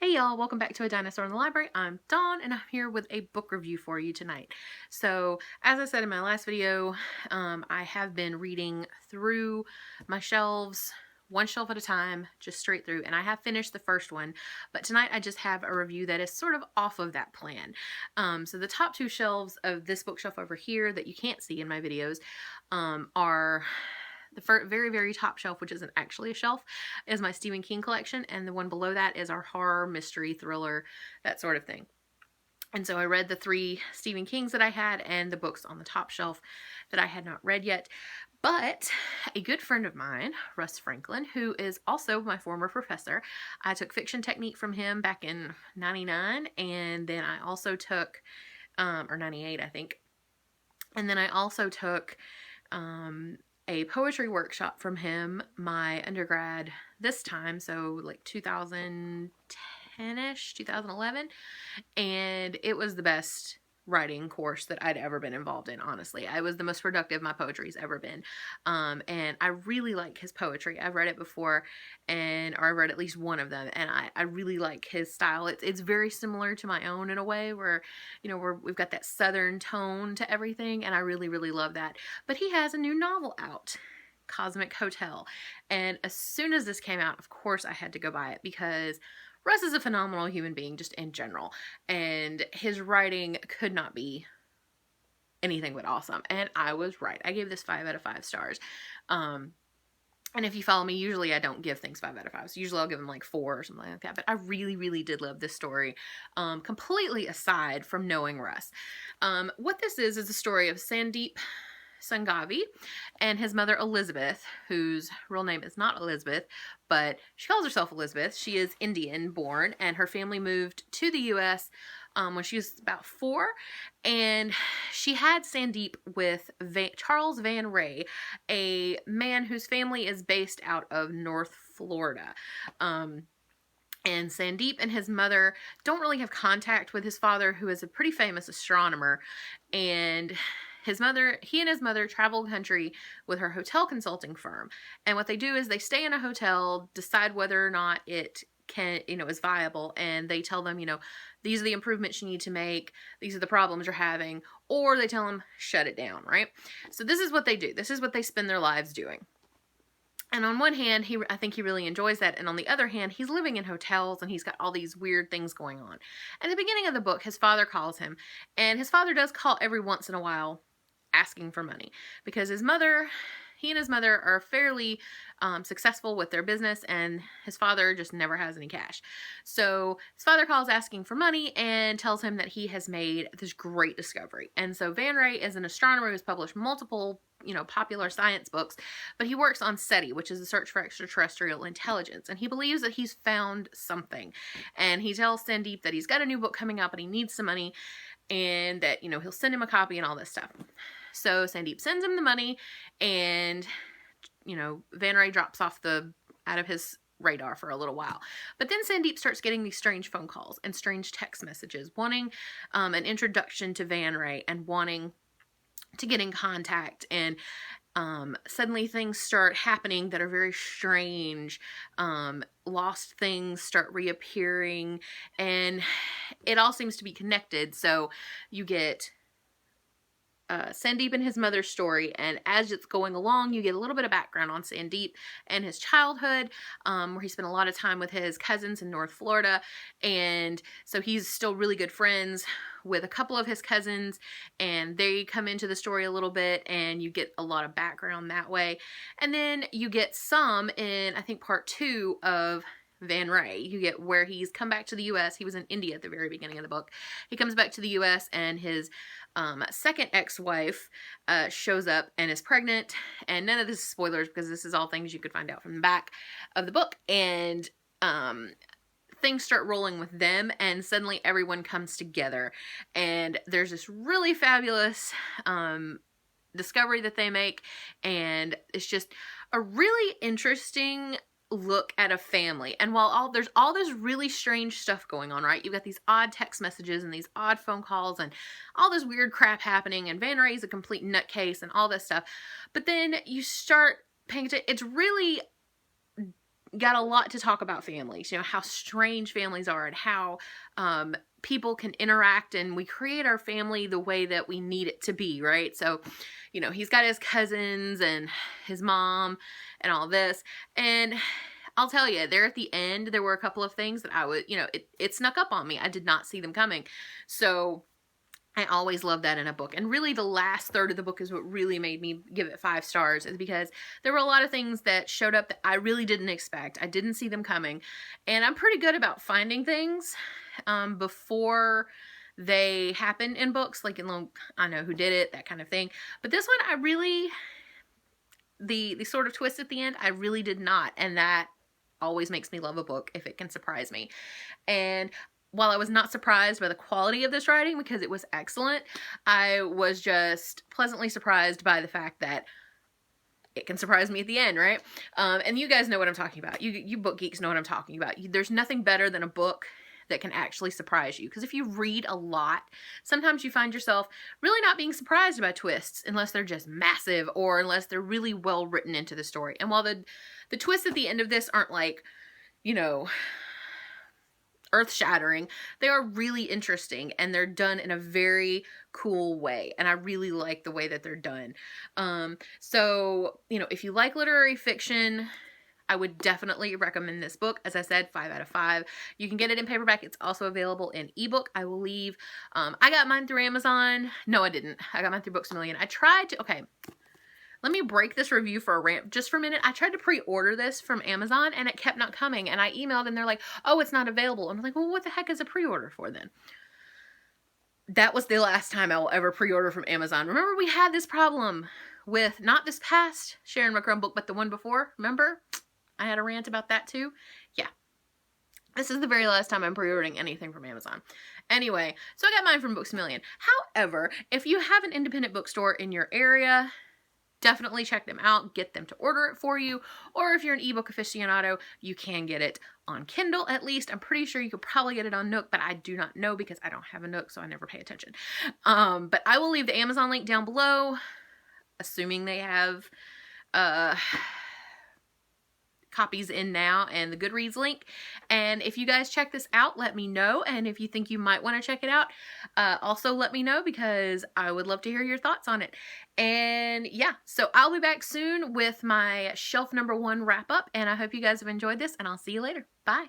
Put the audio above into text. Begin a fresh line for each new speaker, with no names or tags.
Hey y'all, welcome back to A Dinosaur in the Library. I'm Dawn and I'm here with a book review for you tonight. So, as I said in my last video, I have been reading through my shelves, one shelf at a time, just straight through, and I have finished the first one, but tonight I just have a review that is sort of off of that plan. So the top two shelves of this bookshelf over here that you can't see in my videos are the very, very top shelf, which isn't actually a shelf, is my Stephen King collection, and the one below that is our horror, mystery, thriller, that sort of thing. And so I read the 3 Stephen Kings that I had and the books on the top shelf that I had not read yet. But a good friend of mine, Russ Franklin, who is also my former professor, I took fiction technique from him back in 99, and then I also took, or 98, I think. And then I also took a poetry workshop from him my undergrad this time, so like 2010-ish, 2011, and it was the best writing course that I'd ever been involved in, honestly. I was the most productive my poetry's ever been, and I really like his poetry. I've read it before, or I've read at least one of them, and I really like his style. It's very similar to my own in a way, where, you know, we've got that southern tone to everything, and I really, really love that. But he has a new novel out, Cosmic Hotel, and as soon as this came out, of course I had to go buy it, because Russ is a phenomenal human being just in general, and his writing could not be anything but awesome, and I was right. I gave this 5 out of 5 stars. And if you follow me, usually I don't give things 5 out of 5. So usually I'll give them like 4 or something like that. But I really, really did love this story, completely aside from knowing Russ. What this is the story of Sandeep Sanghavi and his mother Elizabeth, whose real name is not Elizabeth, but she calls herself Elizabeth. She is Indian born, and her family moved to the U.S. When she was about 4, and she had Sandeep with Charles Van Ray, a man whose family is based out of North Florida. And Sandeep and his mother don't really have contact with his father, who is a pretty famous astronomer, and he and his mother travel the country with her hotel consulting firm. And what they do is they stay in a hotel, decide whether or not it is viable, and they tell them, these are the improvements you need to make, these are the problems you're having, or they tell them, shut it down, right? So this is what they do. This is what they spend their lives doing. And on one hand, I think he really enjoys that, and on the other hand, he's living in hotels, and he's got all these weird things going on. At the beginning of the book, his father calls him, and his father does call every once in a while asking for money, because he and his mother are fairly successful with their business, and his father just never has any cash. So his father calls asking for money and tells him that he has made this great discovery. And so Van Ray is an astronomer who's published multiple popular science books, but he works on SETI, which is the search for extraterrestrial intelligence, and he believes that he's found something. And he tells Sandeep that he's got a new book coming out, but he needs some money, and that, he'll send him a copy and all this stuff. So Sandeep sends him the money, and, Van Ray drops off out of his radar for a little while. But then Sandeep starts getting these strange phone calls and strange text messages, wanting an introduction to Van Ray and wanting to get in contact, and suddenly things start happening that are very strange. Lost things start reappearing, and it all seems to be connected. So you get Sandeep and his mother's story, and as it's going along, you get a little bit of background on Sandeep and his childhood, where he spent a lot of time with his cousins in North Florida, and so he's still really good friends with a couple of his cousins, and they come into the story a little bit, and you get a lot of background that way. And then you get some in, I think, part 2 of Van Ray. You get where he's come back to the U.S. He was in India at the very beginning of the book. He comes back to the U.S., and his second ex-wife shows up and is pregnant, and none of this is spoilers, because this is all things you could find out from the back of the book. And things start rolling with them, and suddenly everyone comes together, and there's this really fabulous discovery that they make, and it's just a really interesting look at a family. And while there's all this really strange stuff going on, right? You've got these odd text messages and these odd phone calls and all this weird crap happening, and Van Ray's a complete nutcase and all this stuff. But then you start paying attention. It's really got a lot to talk about families, how strange families are and how people can interact, and we create our family the way that we need it to be, right? So, he's got his cousins and his mom and all this. And I'll tell you, there at the end, there were a couple of things that I would, it snuck up on me. I did not see them coming. So I always love that in a book. And really the last third of the book is what really made me give it 5 stars, is because there were a lot of things that showed up that I really didn't expect. I didn't see them coming. And I'm pretty good about finding things before they happen in books, like in I Know Who Did It, that kind of thing. But this one, I really, the sort of twist at the end, I really did not. And that always makes me love a book if it can surprise me. And while I was not surprised by the quality of this writing, because it was excellent, I was just pleasantly surprised by the fact that it can surprise me at the end, right? And you guys know what I'm talking about. You book geeks know what I'm talking about. There's nothing better than a book that can actually surprise you. Because if you read a lot, sometimes you find yourself really not being surprised by twists unless they're just massive or unless they're really well written into the story. And while the twists at the end of this aren't like, earth-shattering, they are really interesting, and they're done in a very cool way, and I really like the way that they're done. So, if you like literary fiction, I would definitely recommend this book. As I said, 5 out of 5. You can get it in paperback. It's also available in ebook. I will leave, I got mine through Amazon. No, I didn't. I got mine through Books A Million. I tried to, okay, let me break this review for a rant just for a minute. I tried to pre-order this from Amazon and it kept not coming. And I emailed and they're like, oh, it's not available. I'm like, well, what the heck is a pre-order for then? That was the last time I will ever pre-order from Amazon. Remember, we had this problem with not this past Sharon McCrum book, but the one before. Remember? I had a rant about that too. Yeah. This is the very last time I'm pre-ordering anything from Amazon. Anyway, so I got mine from Books A Million. However, if you have an independent bookstore in your area, definitely check them out, get them to order it for you, or if you're an ebook aficionado, you can get it on Kindle at least. I'm pretty sure you could probably get it on Nook, but I do not know because I don't have a Nook, so I never pay attention. But I will leave the Amazon link down below, assuming they have copies in now, and the Goodreads link. And if you guys check this out, let me know. And if you think you might want to check it out, also let me know, because I would love to hear your thoughts on it. And yeah, so I'll be back soon with my shelf number 1 wrap up, and I hope you guys have enjoyed this, and I'll see you later. Bye.